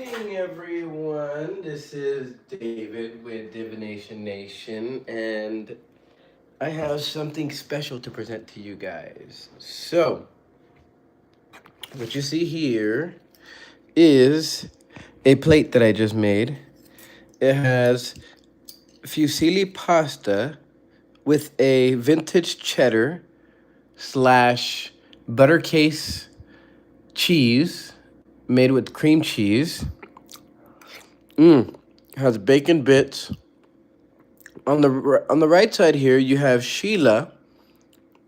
evening, everyone. This is David with Divination Nation, and I have something special to present to you guys. So, what you see here is a plate that I just made. It has fusilli pasta with a vintage cheddar slash butter case cheese made with cream cheese. Has bacon bits. On the right side here, you have Sheila,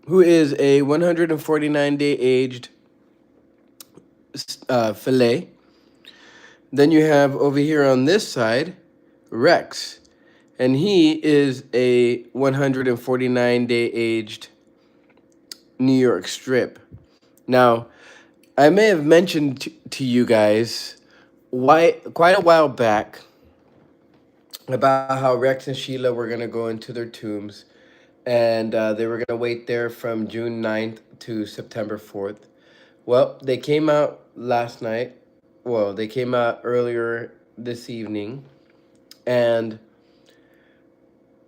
who is a 149-day aged fillet. Then you have over here on this side, Rex, and he is a 149-day aged New York strip. Now, I may have mentioned to you guys quite a while back about how Rex and Sheila were going to go into their tombs, and they were going to wait there from June 9th to September 4th. Well, they came out last night. Well, they came out earlier this evening, and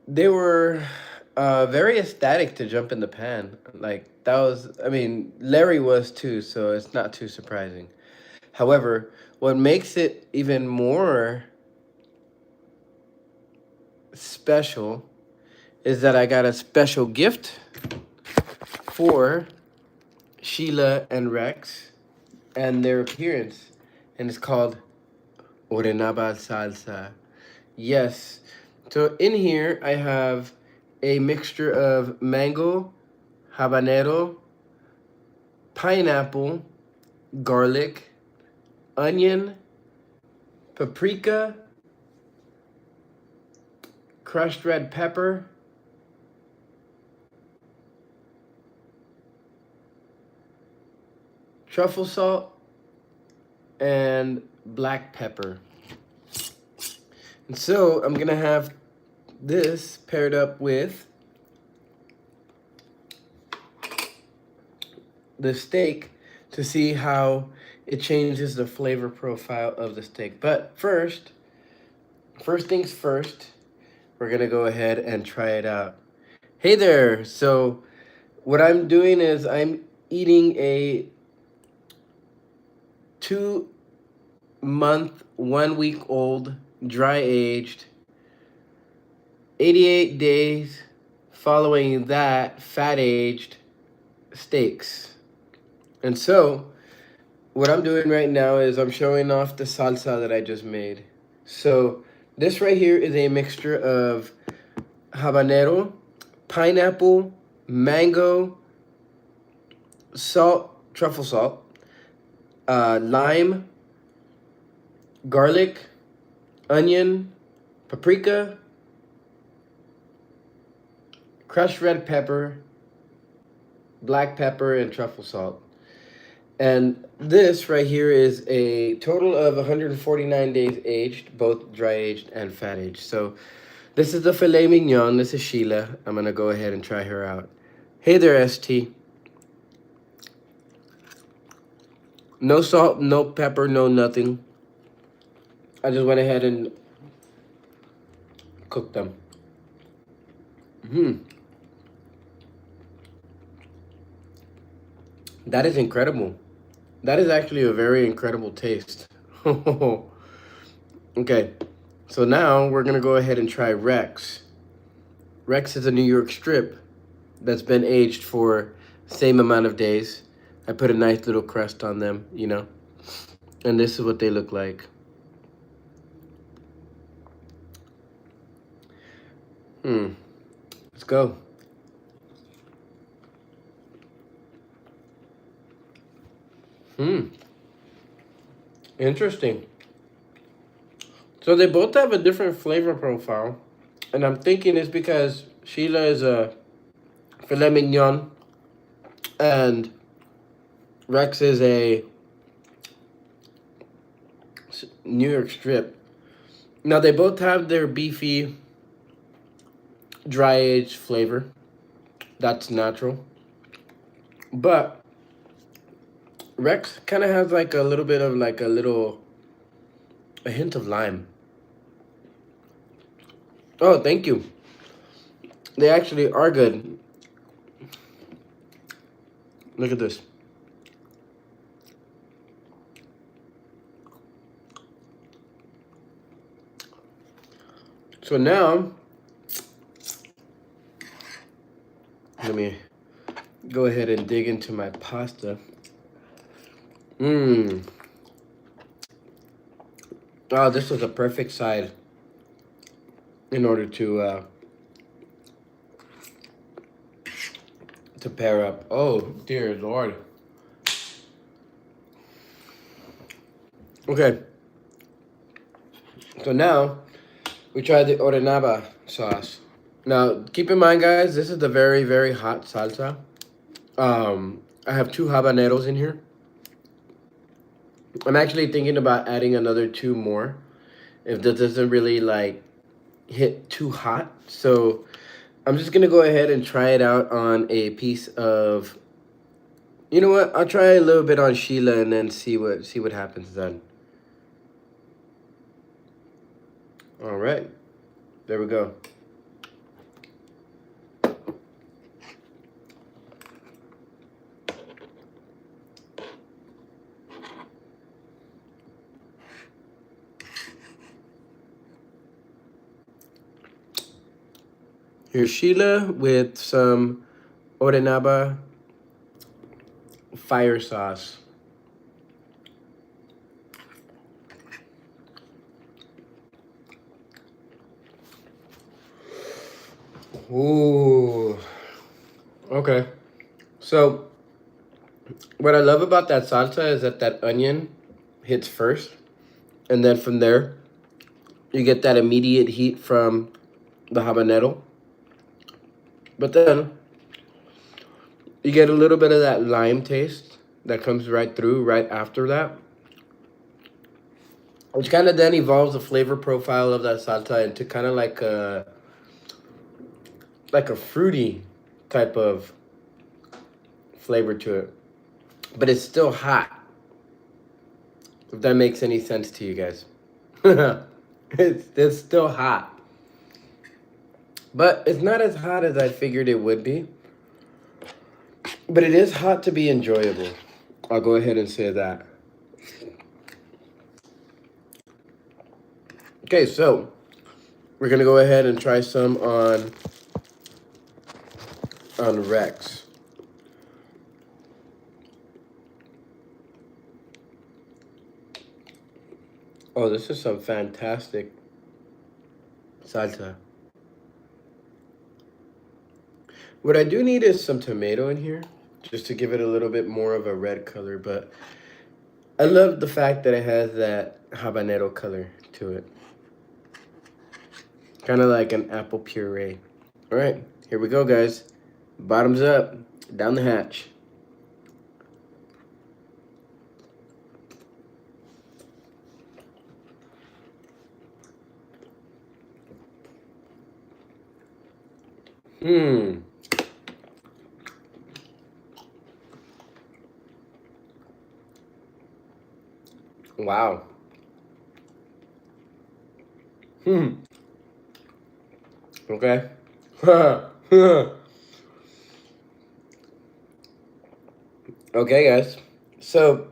they were very ecstatic to jump in the pan. Like, that was, I mean, Larry was too, so it's not too surprising. However, what makes it even more special is that I got a special gift for Sheila and Rex and their appearance, and it's called Orenaba Salsa. Yes. So in here, I have a mixture of mango, habanero, pineapple, garlic, onion, paprika, crushed red pepper, truffle salt, and black pepper. And so I'm going to have this paired up with the steak to see how it changes the flavor profile of the steak. But first things first, we're going to go ahead and try it out. Hey there. So what I'm doing is I'm eating a 2-month, 1 week old, dry aged, 88 days following that fat aged steaks. And so what I'm doing right now is I'm showing off the salsa that I just made. So this right here is a mixture of habanero, pineapple, mango, salt, truffle salt, lime, garlic, onion, paprika, crushed red pepper, black pepper, and truffle salt. And this right here is a total of 149 days aged, both dry aged and fat aged. So this is the filet mignon. This is Sheila. I'm going to go ahead and try her out. Hey there, ST. No salt, no pepper, no nothing. I just went ahead and cooked them. That is incredible. That is actually a very incredible taste. Okay, so now we're gonna go ahead and try Rex. Rex is a New York strip that's been aged for the same amount of days. I put a nice little crust on them, you know, and this is what they look like. Let's go. Interesting. So they both have a different flavor profile, and I'm thinking it's because Sheila is a filet mignon, and Rex is a New York strip. Now they both have their beefy, dry aged flavor. That's natural, but Rex kind of has like a little bit of like a little a hint of lime. Oh, thank you. They actually are good. Look at this. So now, let me go ahead and dig into my pasta. Mmm. Oh, this was a perfect side in order to pair up. Oh, dear Lord. Okay. So now we try the orenaba sauce. Now, keep in mind, guys, this is the very, very hot salsa. I have 2 habaneros in here. I'm actually thinking about adding another 2 more if this doesn't really like hit too hot. So I'm just gonna go ahead and try it out on a piece of. You know what? I'll try a little bit on Sheila and then see what happens then. All right, there we go. Here's Sheila with some orenaba fire sauce. Ooh. Okay. So what I love about that salsa is that onion hits first, and then from there you get that immediate heat from the habanero. But then you get a little bit of that lime taste that comes right through right after that, which kind of then evolves the flavor profile of that salsa into kind of like a fruity type of flavor to it, but it's still hot. If that makes any sense to you guys, it's still hot, but it's not as hot as I figured it would be. But it is hot to be enjoyable. I'll go ahead and say that. Okay, so we're gonna go ahead and try some on Rex. Oh, this is some fantastic salsa. What I do need is some tomato in here, just to give it a little bit more of a red color, but I love the fact that it has that habanero color to it. Kind of like an apple puree. All right, here we go, guys. Bottoms up, down the hatch. Hmm. Wow. Hmm. Okay. Okay, guys. So,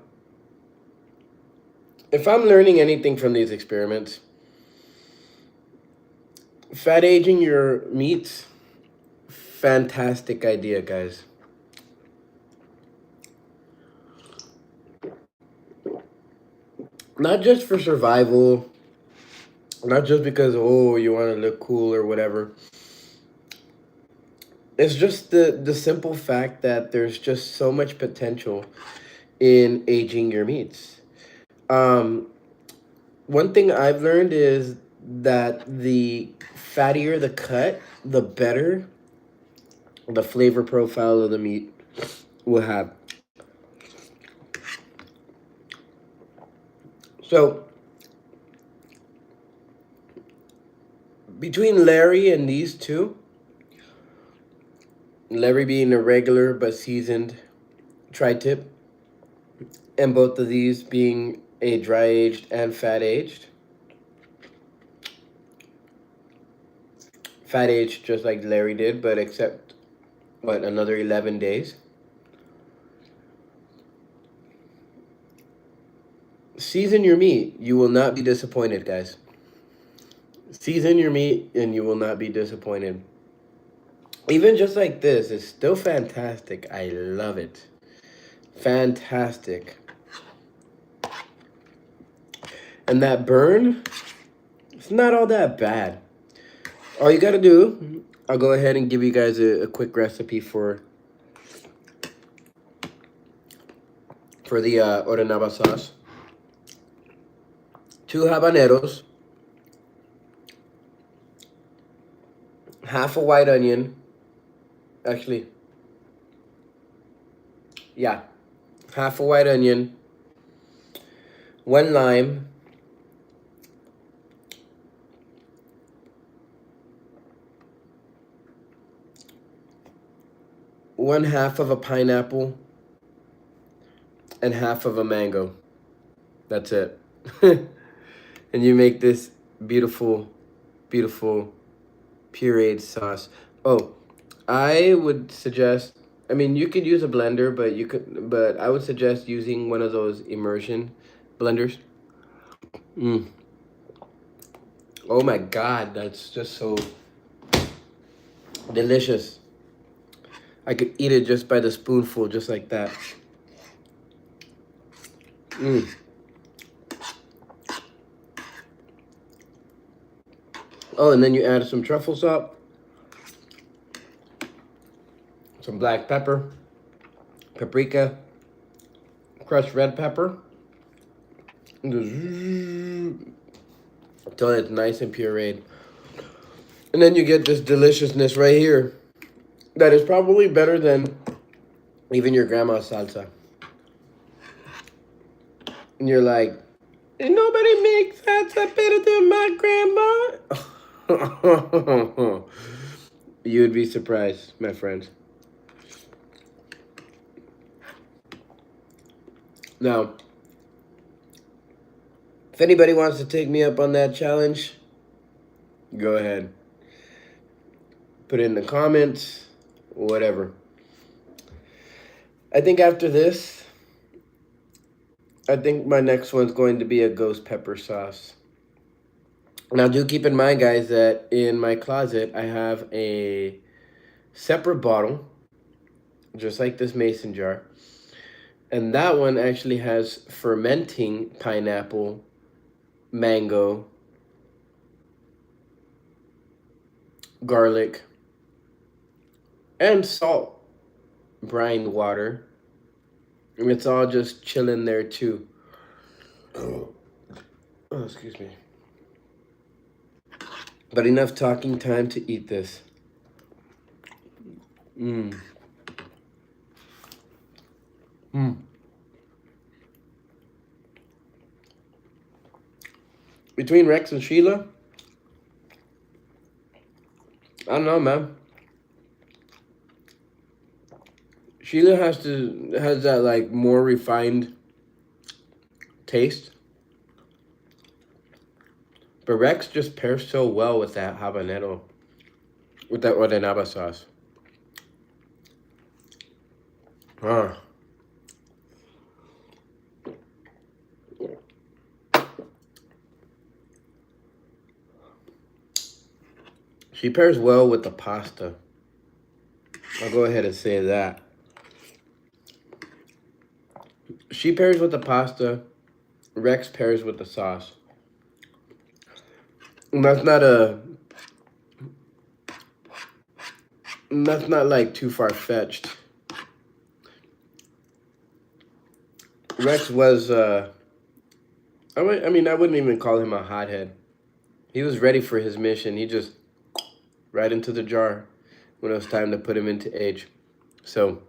if I'm learning anything from these experiments, fat aging your meats, fantastic idea, guys. Not just for survival, not just because, oh, you want to look cool or whatever. It's just the simple fact that there's just so much potential in aging your meats. Um, One thing I've learned is that the fattier the cut, the better the flavor profile of the meat will have. So, between Larry and these two, Larry being a regular but seasoned tri-tip, and both of these being a dry aged and fat aged, fat aged just like Larry did, but except, what, another 11 days. Season your meat. You will not be disappointed, guys. Season your meat and you will not be disappointed. Even just like this, it's still fantastic. I love it. Fantastic. And that burn, it's not all that bad. All you gotta do, I'll go ahead and give you guys a quick recipe for the orenaba sauce. 2 habaneros, half a white onion. Actually, yeah, half a white onion, 1 lime, 1/2 of a pineapple, and half of a mango. That's it. And you make this beautiful, beautiful pureed sauce. Oh, I would suggest, I mean, you could use a blender, but I would suggest using one of those immersion blenders. Oh my God, that's just so delicious. I could eat it just by the spoonful, just like that. Oh, and then you add some truffle salt, some black pepper, paprika, crushed red pepper, until it's nice and pureed. And then you get this deliciousness right here that is probably better than even your grandma's salsa. And you're like, nobody makes salsa better than my grandma. You would be surprised, my friends. Now, if anybody wants to take me up on that challenge, go ahead. Put it in the comments, whatever. I think after this, I think my next one's going to be a ghost pepper sauce. Now, do keep in mind, guys, that in my closet, I have a separate bottle, just like this mason jar. And that one actually has fermenting pineapple, mango, garlic, and salt brine water. And it's all just chilling there too. Oh, excuse me. But enough talking, time to eat this. Between Rex and Sheila, I don't know, man. Sheila has that like more refined taste. But Rex just pairs so well with that habanero, with that orenaba sauce. She pairs well with the pasta. I'll go ahead and say that. She pairs with the pasta. Rex pairs with the sauce. And that's not like too far-fetched. Rex was, I mean, I wouldn't even call him a hothead. He was ready for his mission. He just right into the jar when it was time to put him into age. So,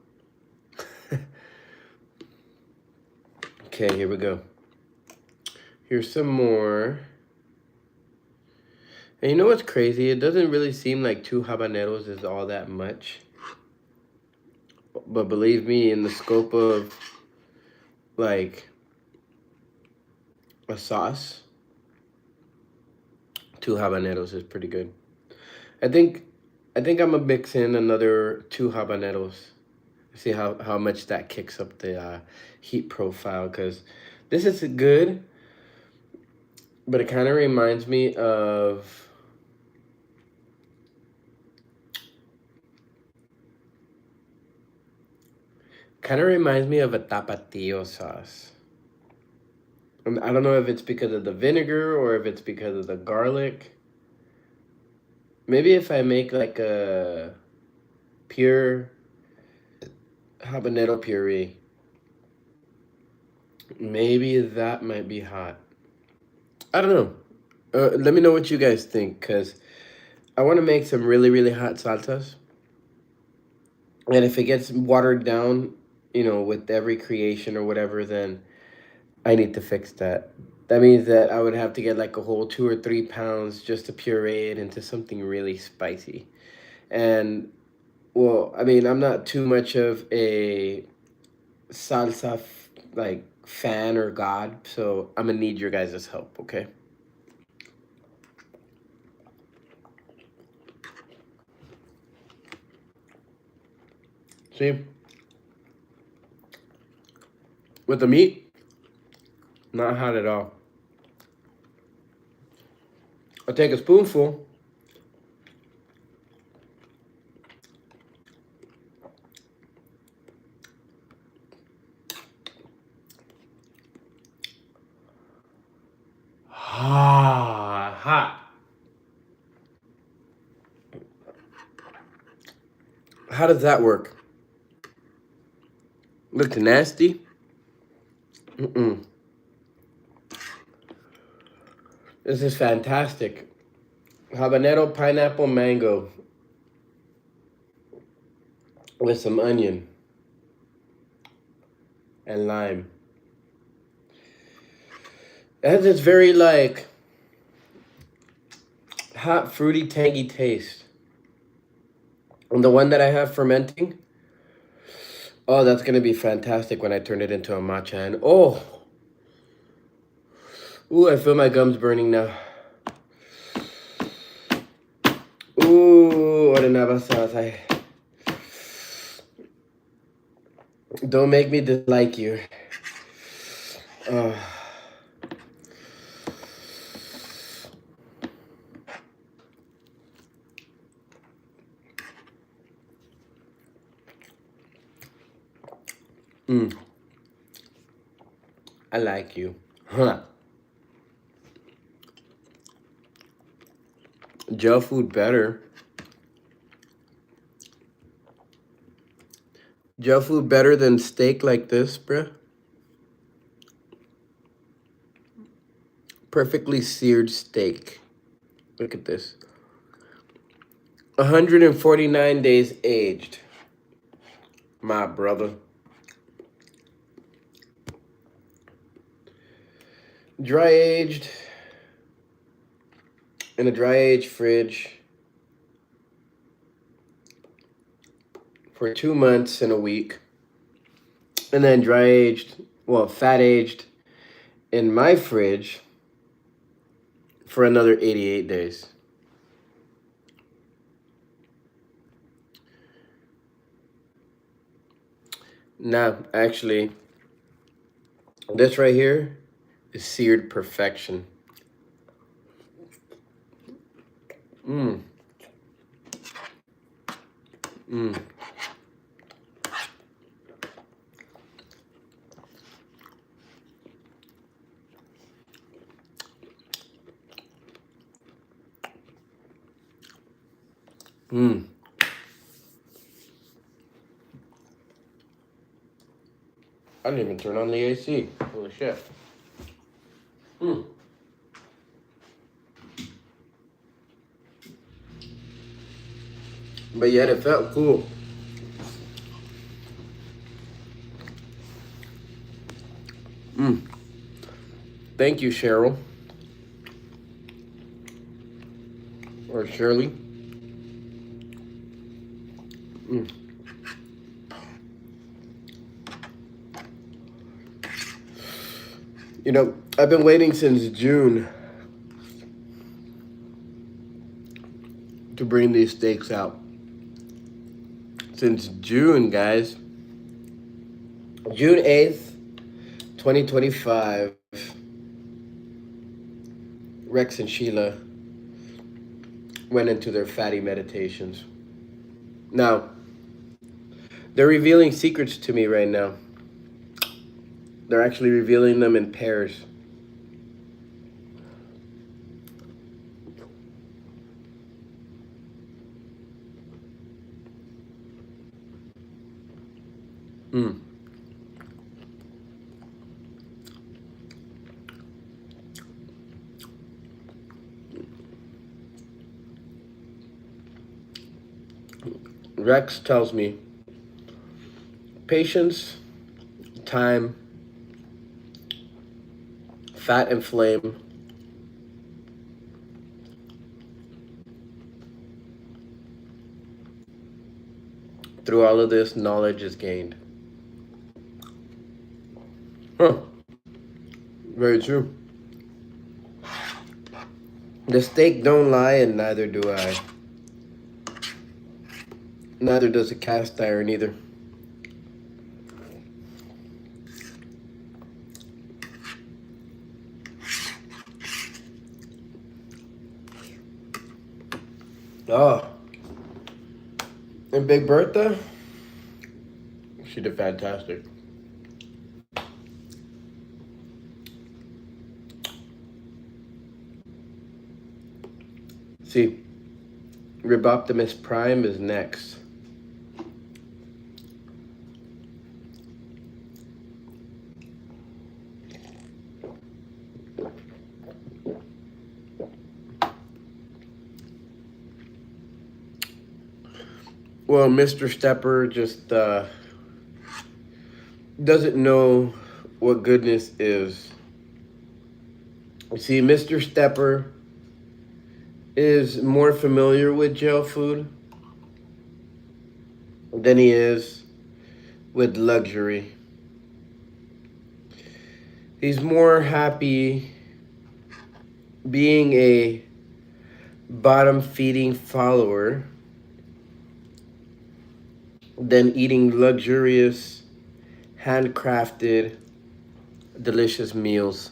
okay, here we go. Here's some more. And you know what's crazy? It doesn't really seem like 2 habaneros is all that much. But believe me, in the scope of, like, a sauce, 2 habaneros is pretty good. I think I think I'm gonna mix in another 2 habaneros. See how much that kicks up the heat profile, because this is good, but it kind of reminds me of a tapatio sauce. I don't know if it's because of the vinegar or if it's because of the garlic. Maybe if I make like a pure habanero puree, maybe that might be hot. I don't know. Let me know what you guys think, because I want to make some really, really hot salsas. And if it gets watered down, with every creation or whatever, then I need to fix that. That means that I would have to get like a whole 2 or 3 pounds just to puree it into something really spicy. And well, I mean, I'm not too much of a salsa like fan or god, so I'm gonna need your guys' help, okay? See, with the meat, not hot at all. I'll take a spoonful. Ah, hot. How does that work? Looks nasty. Mm-mm. This is fantastic. Habanero pineapple mango with some onion and lime. It has this very like hot, fruity, tangy taste. And the one that I have fermenting, oh, that's gonna be fantastic when I turn it into a matcha. And oh, ooh, I feel my gums burning now. Ooh, orinaba sauce. Don't make me dislike you. Oh. I like you. Huh. Gel food better. Gel food better than steak like this, bruh. Perfectly seared steak. Look at this. 149 days aged. My brother. Dry aged in a dry aged fridge for 2 months and a week. And then dry aged, well, fat aged in my fridge for another 88 days. Now, actually, this right here is seared perfection. Mmm. Mmm. Mmm. I didn't even turn on the AC. Holy shit. Mmm. But yet it felt cool. Mmm. Thank you, Cheryl. Or Shirley. Mmm. I've been waiting since June to bring these steaks out. Since June, guys. June 8th, 2025. Rex and Sheila went into their fatty meditations. Now, they're revealing secrets to me right now. They're actually revealing them in pairs. Rex tells me patience, time, fat and flame, through all of this, knowledge is gained. Huh. Very true. The steak don't lie, and neither do I. Neither does a cast iron either. Oh. And Big Bertha, she did fantastic. See, Rib Optimus Prime is next. Well, Mr. Stepper just doesn't know what goodness is. You see, Mr. Stepper is more familiar with jail food than he is with luxury. He's more happy being a bottom-feeding follower than eating luxurious, handcrafted, delicious meals.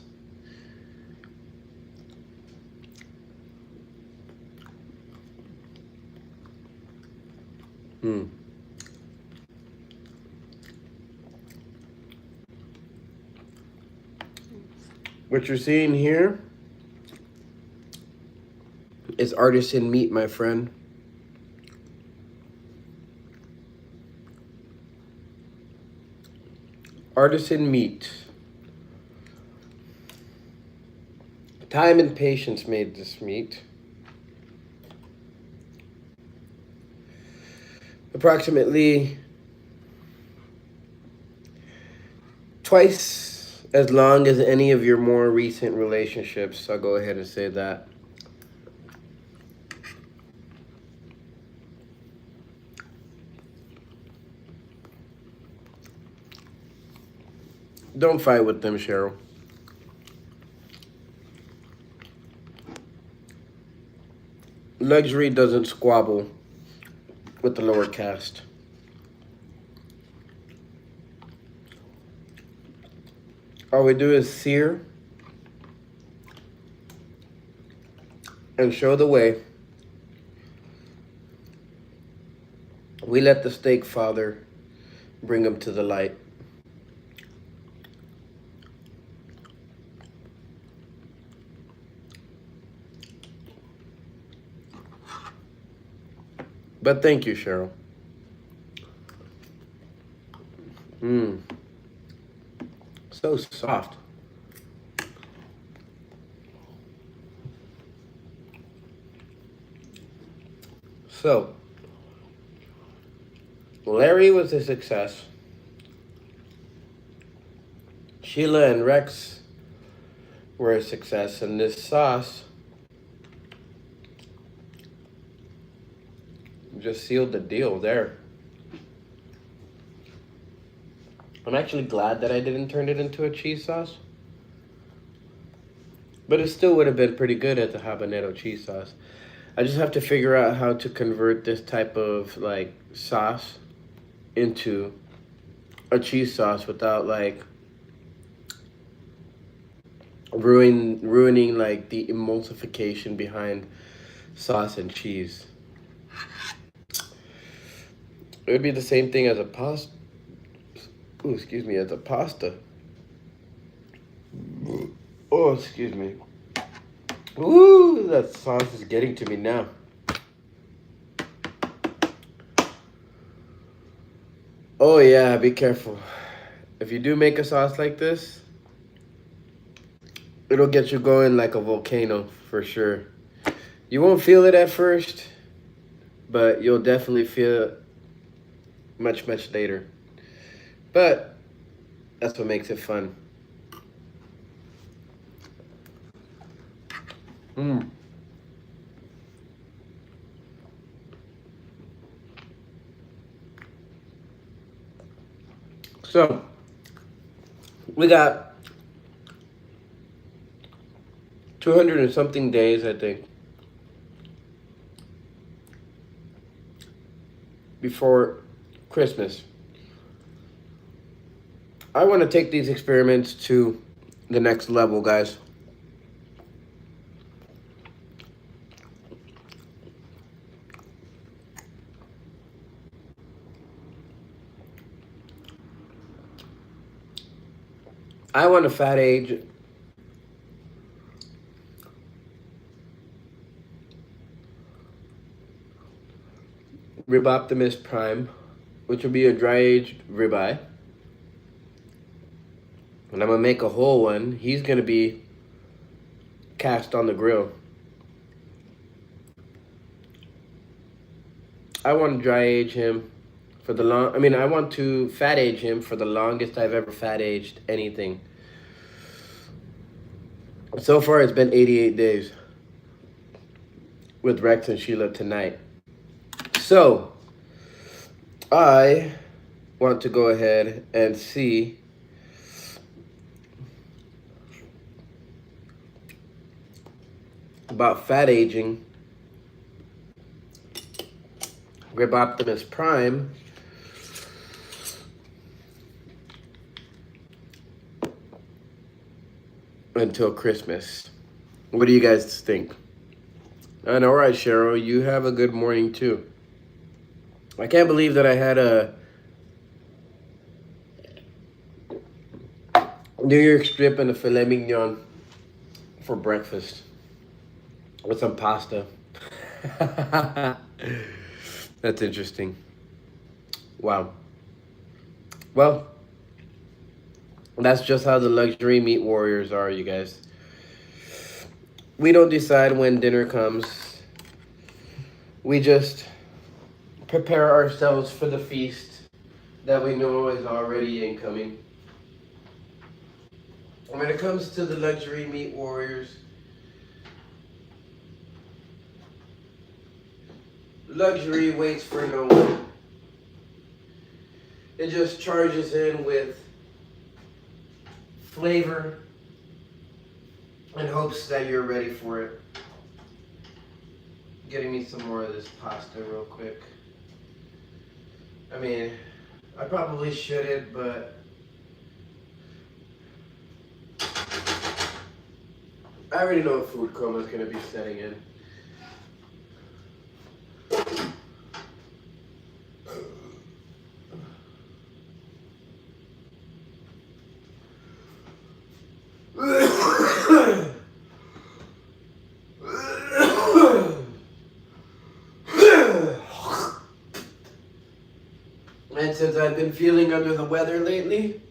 What you're seeing here is artisan meat, my friend. Artisan meat. Time and patience made this meat. Approximately twice as long as any of your more recent relationships. I'll go ahead and say that. Don't fight with them, Cheryl. Luxury doesn't squabble with the lower caste. All we do is sear and show the way. We let the steak father bring them to the light. But thank you, Cheryl. So soft. So, Larry was a success. Sheila and Rex were a success, and this sauce just sealed the deal there. I'm actually glad that I didn't turn it into a cheese sauce. But it still would have been pretty good at the habanero cheese sauce. I just have to figure out how to convert this type of like sauce into a cheese sauce without like ruining like the emulsification behind sauce and cheese. It would be the same thing as a pasta. Oh, excuse me, as a pasta. Oh, excuse me. Ooh, that sauce is getting to me now. Oh yeah, be careful. If you do make a sauce like this, it'll get you going like a volcano for sure. You won't feel it at first, but you'll definitely feel it much, much later. But that's what makes it fun. Mm. So, we got 200 and something days, I think, before Christmas. I want to take these experiments to the next level, guys. I want to fat age Rib Optimus Prime, which will be a dry aged ribeye. And I'm gonna make a whole one. He's gonna be cast on the grill. I want to dry age him for the long. I mean, I want to fat age him for the longest I've ever fat aged anything. So far, it's been 88 days with Rex and Sheila tonight. So, I want to go ahead and see about fat aging Rib Optimus Prime until Christmas. What do you guys think? And all right, Cheryl, you have a good morning too. I can't believe that I had a New York strip and a filet mignon for breakfast with some pasta. That's interesting. Wow. Well, that's just how the luxury meat warriors are, you guys. We don't decide when dinner comes. We just prepare ourselves for the feast that we know is already incoming. When it comes to the luxury meat warriors, luxury waits for no one. It just charges in with flavor and hopes that you're ready for it. Getting me some more of this pasta real quick. I mean, I probably shouldn't, but I already know a food coma is going to be setting in. And since I've been feeling under the weather lately,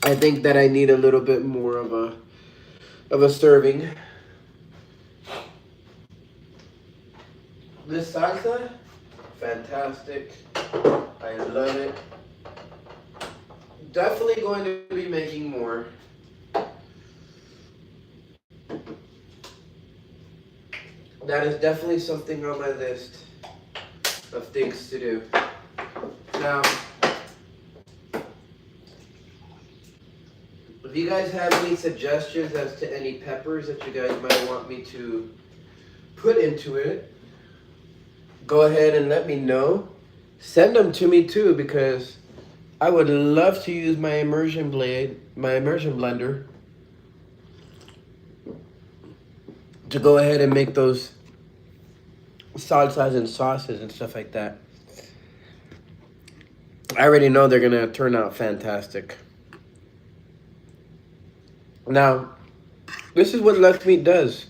I think that I need a little bit more of a serving. This salsa, fantastic. I love it. Definitely going to be making more. That is definitely something on my list of things to do. Now, if you guys have any suggestions as to any peppers that you guys might want me to put into it, go ahead and let me know. Send them to me too, because I would love to use my immersion blender, to go ahead and make those salsas and sauces and stuff like that. I already know they're gonna turn out fantastic. Now, this is what Lux Meat does.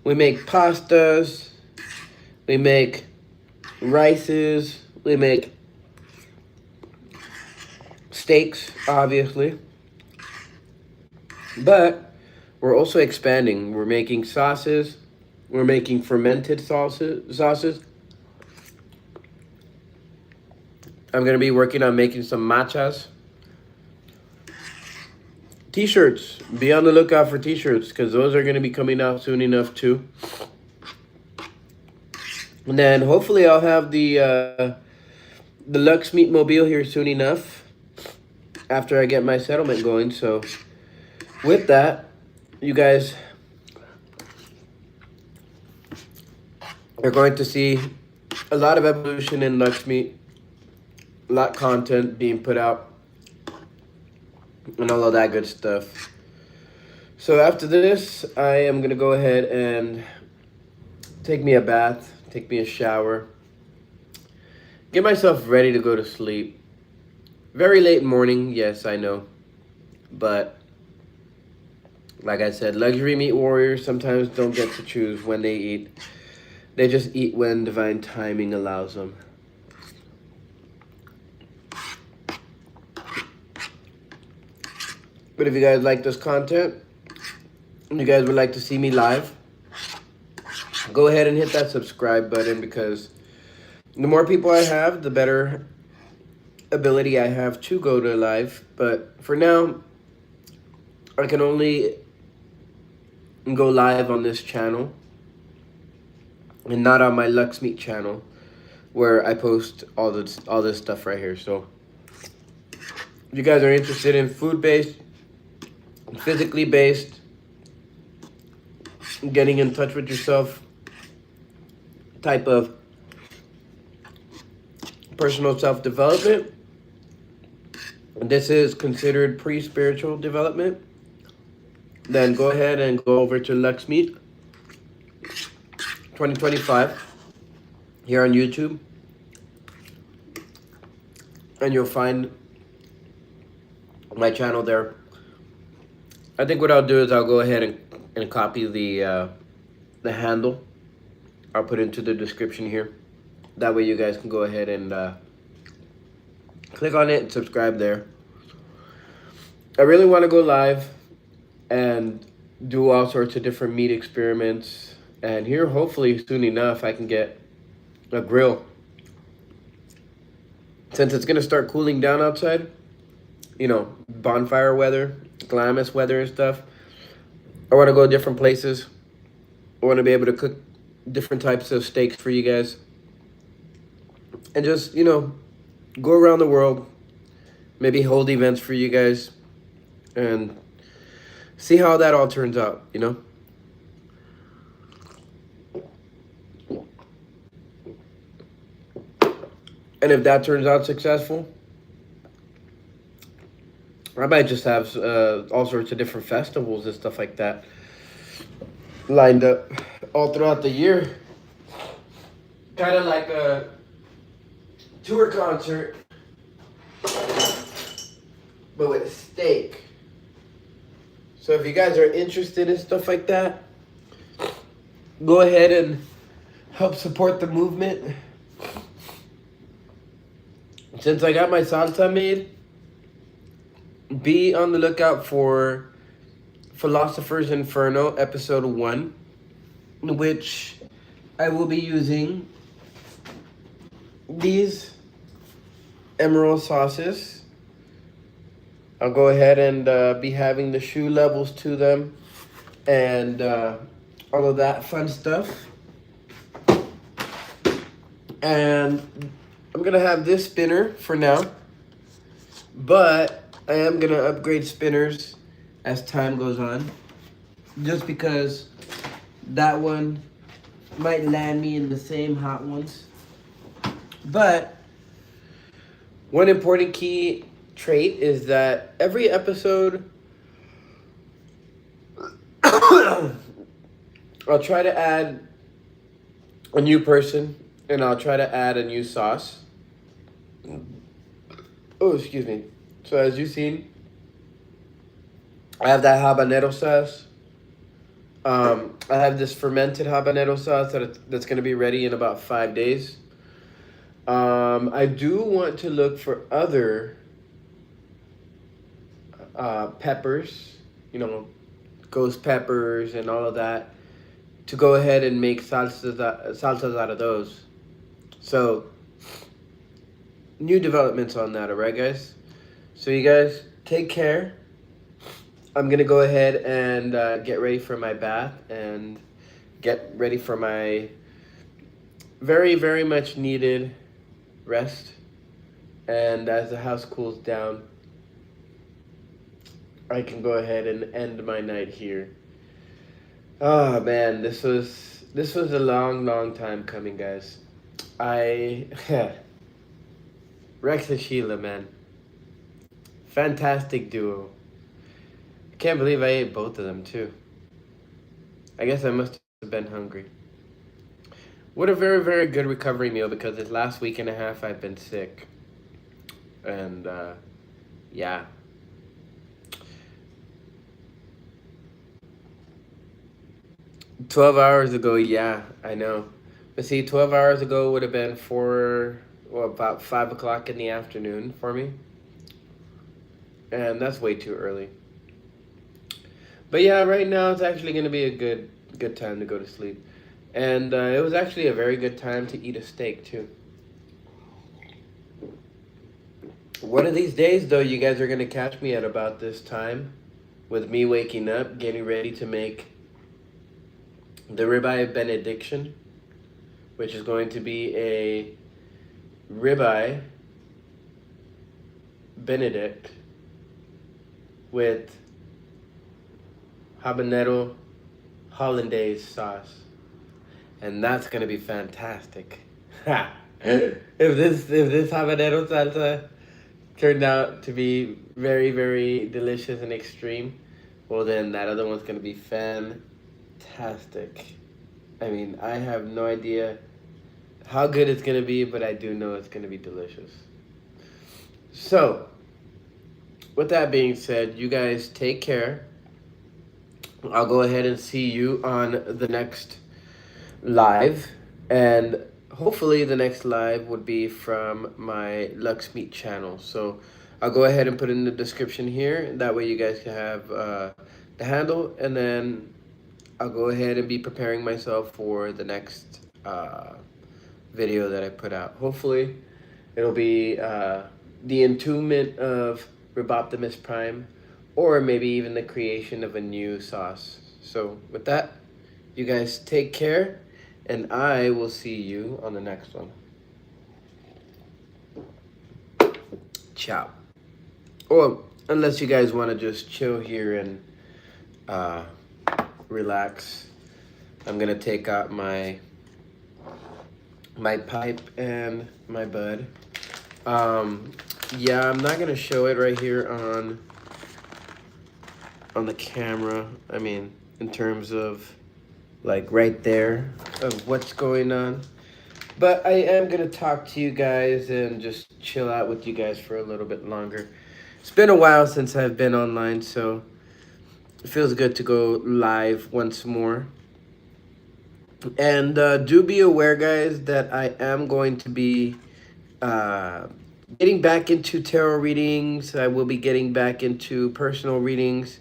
We make pastas, we make rices, we make steaks, obviously. But we're also expanding. We're making sauces. We're making fermented sauces. I'm going to be working on making some matchas. T-shirts. Be on the lookout for t-shirts, because those are going to be coming out soon enough too. And then hopefully I'll have the Lux Meat Mobile here soon enough, after I get my settlement going. So with that, you guys are going to see a lot of evolution in Lux Meat, a lot of content being put out, and all of that good stuff. So after this, I am going to go ahead and take me a bath, take me a shower, get myself ready to go to sleep. Very late morning, yes, I know. But like I said, luxury meat warriors sometimes don't get to choose when they eat. They just eat when divine timing allows them. But if you guys like this content, and you guys would like to see me live, go ahead and hit that subscribe button, because the more people I have, the better ability I have to go to live. But for now, I can only go live on this channel and not on my Lux Meat channel, where I post all this stuff right here. So if you guys are interested in food-based, physically based, getting in touch with yourself type of personal self-development, this is considered pre-spiritual development, then go ahead and go over to Lux Meat 2025 here on YouTube, and you'll find my channel there. I think what I'll do is I'll go ahead and copy the handle. I'll put it into the description here. That way you guys can go ahead and click on it and subscribe there. I really want to go live and do all sorts of different meat experiments. And here, hopefully, soon enough, I can get a grill. Since it's going to start cooling down outside, you know, bonfire weather, glamis weather and stuff, I want to go different places. I want to be able to cook different types of steaks for you guys. And just, you know, go around the world, maybe hold events for you guys, and see how that all turns out, you know? And if that turns out successful, I might just have all sorts of different festivals and stuff like that lined up all throughout the year. Kind of like a tour concert, but with a steak. So if you guys are interested in stuff like that, go ahead and help support the movement. Since I got my salsa made, be on the lookout for Philosopher's Inferno episode 1, in which I will be using these emerald sauces. I'll go ahead and be having the shoe levels to them and all of that fun stuff. And I'm gonna have this spinner for now, but I am gonna upgrade spinners as time goes on, just because that one Might land me in the same hot ones. But one important key trait is that every episode I'll try to add a new person and I'll try to add a new sauce. Oh, excuse me. So as you've seen, I have that habanero sauce. I have this fermented habanero sauce that's going to be ready in about 5 days. I do want to look for other peppers, you know, ghost peppers and all of that, to go ahead and make salsas out of those. So, new developments on that, alright, guys? So, you guys take care. I'm gonna go ahead and get ready for my bath and get ready for my very, very much needed rest. And as the house cools down, I can go ahead and end my night here. Oh man, this was a long, long time coming, guys. I Rex and Sheila, man, fantastic duo. I can't believe I ate both of them too. I guess I must have been hungry. What a very, very good recovery meal because this last week and a half I've been sick, and yeah. 12 hours ago, yeah, I know. But see, 12 hours ago would have been about 5 o'clock in the afternoon for me. And that's way too early. But yeah, right now it's actually going to be a good time to go to sleep. And it was actually a very good time to eat a steak too. One of these days, though, you guys are going to catch me at about this time with me waking up, getting ready to make the ribeye benediction, which is going to be a ribeye benedict with habanero hollandaise sauce, and that's gonna be fantastic. If this habanero salsa turned out to be very, very delicious and extreme, well then that other one's gonna be fantastic. I mean, I have no idea how good it's gonna be, but I do know it's gonna be delicious. So, with that being said, you guys take care. I'll go ahead and see you on the next live, and hopefully the next live would be from my Lux Meat channel. So I'll go ahead and put it in the description here. That way you guys can have the handle, and then I'll go ahead and be preparing myself for the next video that I put out. Hopefully it'll be the entombment of Riboptimus Prime, or maybe even the creation of a new sauce. So with that, you guys take care, and I will see you on the next one. Ciao. Or unless you guys want to just chill here and relax, I'm gonna take out my pipe and my bud. Yeah, I'm not gonna show it right here on the camera. I mean, in terms of like right there of what's going on. But I am gonna talk to you guys and just chill out with you guys for a little bit longer. It's been a while since I've been online, so it feels good to go live once more. And do be aware, guys, that I am going to be getting back into tarot readings. I will be getting back into personal readings.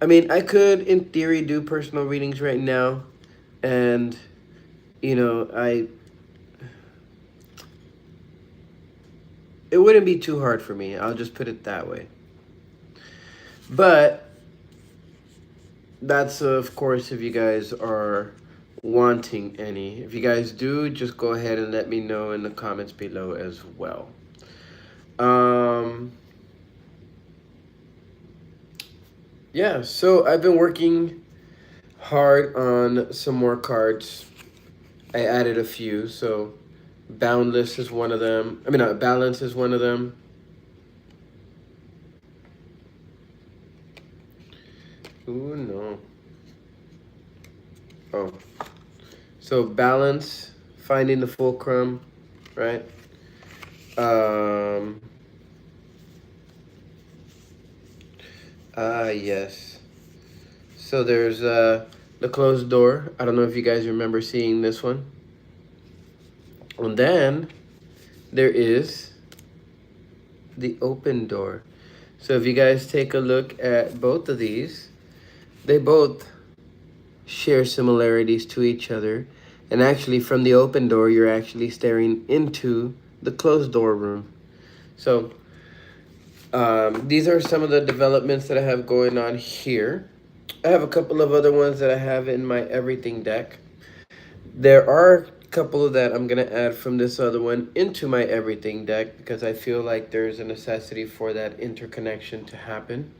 I mean, I could, in theory, do personal readings right now. And, you know, it wouldn't be too hard for me. I'll just put it that way. But that's, of course, if you guys are wanting any. If you guys do, just go ahead and let me know in the comments below as well. Yeah, so I've been working hard on some more cards. I added a few. So Boundless is one of them. I mean, Balance is one of them. Ooh, no. Oh. So Balance, Finding the Fulcrum, right? Um, yes. So there's The Closed Door. I don't know if you guys remember seeing this one. And then there is The Open Door. So if you guys take a look at both of these, they both share similarities to each other. And actually, from the open door, you're actually staring into the closed door room. So these are some of the developments that I have going on here. I have a couple of other ones that I have in my everything deck. There are a couple that I'm going to add from this other one into my everything deck because I feel like there's a necessity for that interconnection to happen.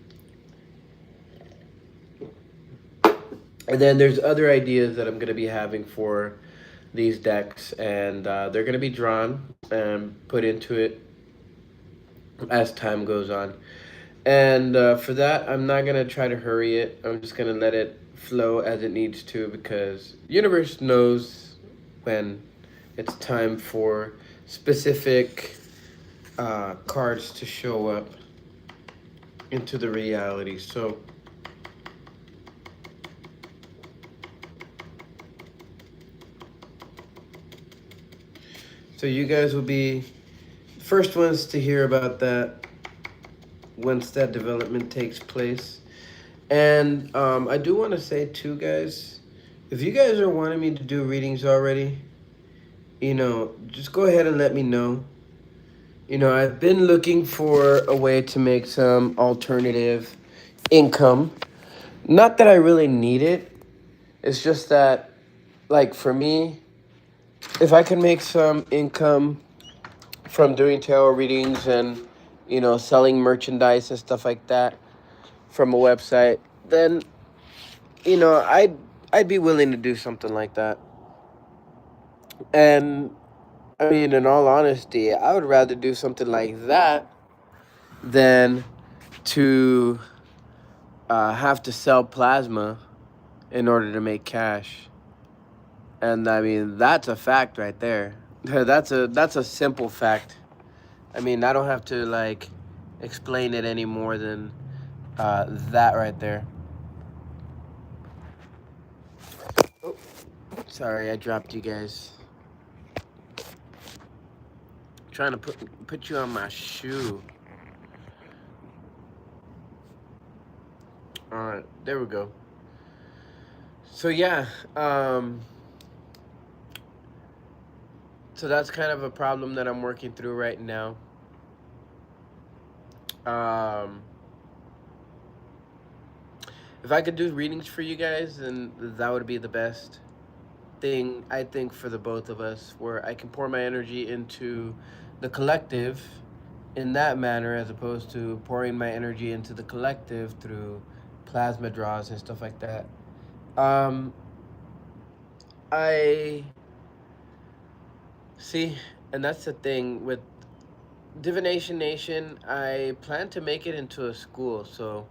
And then there's other ideas that I'm going to be having for these decks, and they're going to be drawn and put into it as time goes on. And for that, I'm not going to try to hurry it. I'm just going to let it flow as it needs to because universe knows when it's time for specific cards to show up into the reality. So you guys will be the first ones to hear about that once that development takes place. And I do want to say too, guys, if you guys are wanting me to do readings already, just go ahead and let me know. I've been looking for a way to make some alternative income. Not that I really need it. It's just that, like, for me, if I can make some income from doing tarot readings and, selling merchandise and stuff like that from a website, then, I'd be willing to do something like that. And I mean, in all honesty, I would rather do something like that than to have to sell plasma in order to make cash. And I mean, that's a fact right there. That's a simple fact. I mean, I don't have to like explain it any more than that right there. Oh, sorry, I dropped you guys. Trying to put you on my shoe. All right, there we go. So yeah, so that's kind of a problem that I'm working through right now. Um, if I could do readings for you guys, then that would be the best thing, I think, for the both of us, where I can pour my energy into the collective in that manner as opposed to pouring my energy into the collective through plasma draws and stuff like that. Um, I see, and that's the thing with Divination Nation. I plan to make it into a school, so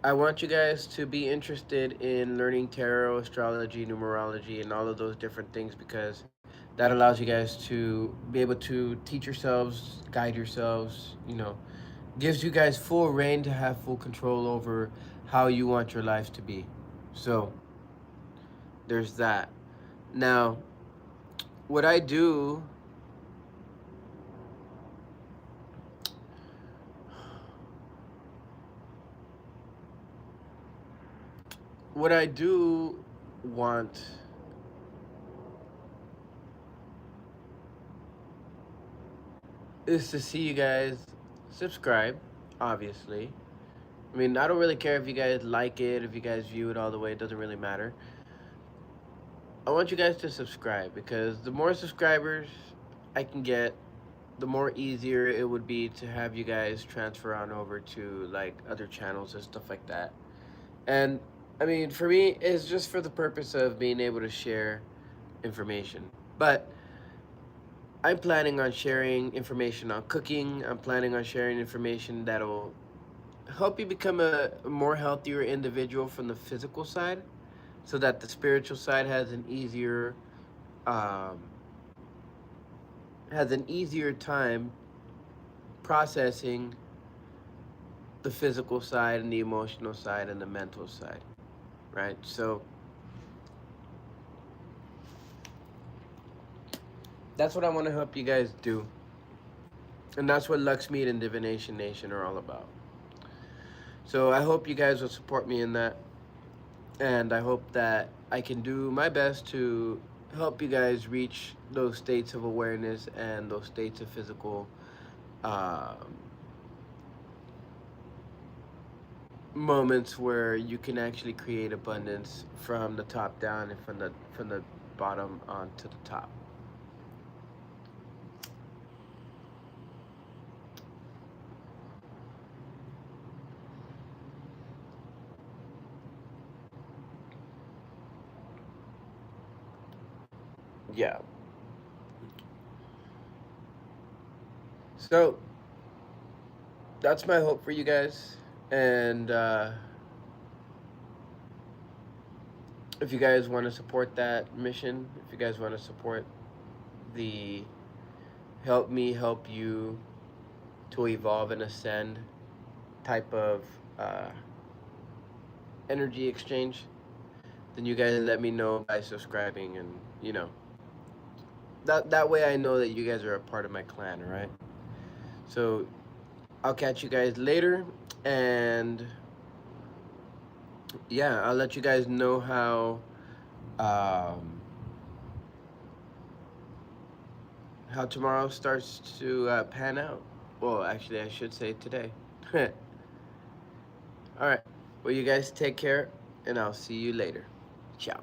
I want you guys to be interested in learning tarot, astrology, numerology, and all of those different things because that allows you guys to be able to teach yourselves, guide yourselves, gives you guys full reign to have full control over how you want your life to be. So, there's that. Now, what I do what I do want is to see you guys subscribe, obviously. I mean, I don't really care if you guys like it, if you guys view it all the way, it doesn't really matter. I want you guys to subscribe because the more subscribers I can get, the more easier it would be to have you guys transfer on over to like other channels and stuff like that. And I mean, for me, it's just for the purpose of being able to share information. But I'm planning on sharing information on cooking. I'm planning on sharing information that'll help you become a more healthier individual from the physical side, so that the spiritual side um, has an easier time processing the physical side and the emotional side and the mental side, right? So that's what I want to help you guys do, and that's what Lux Meat and Divination Nation are all about. So I hope you guys will support me in that, and I hope that I can do my best to help you guys reach those states of awareness and those states of physical um, moments where you can actually create abundance from the top down and from the bottom on to the top. Yeah. So that's my hope for you guys, and if you guys want to support that mission, if you guys want to support the help me help you to evolve and ascend type of uh, energy exchange, then you guys let me know by subscribing, and you know, that way I know that you guys are a part of my clan, all right? So I'll catch you guys later, and yeah, I'll let you guys know um, how tomorrow starts to pan out. Well, actually, I should say today. All right. Well, you guys take care, and I'll see you later. Ciao.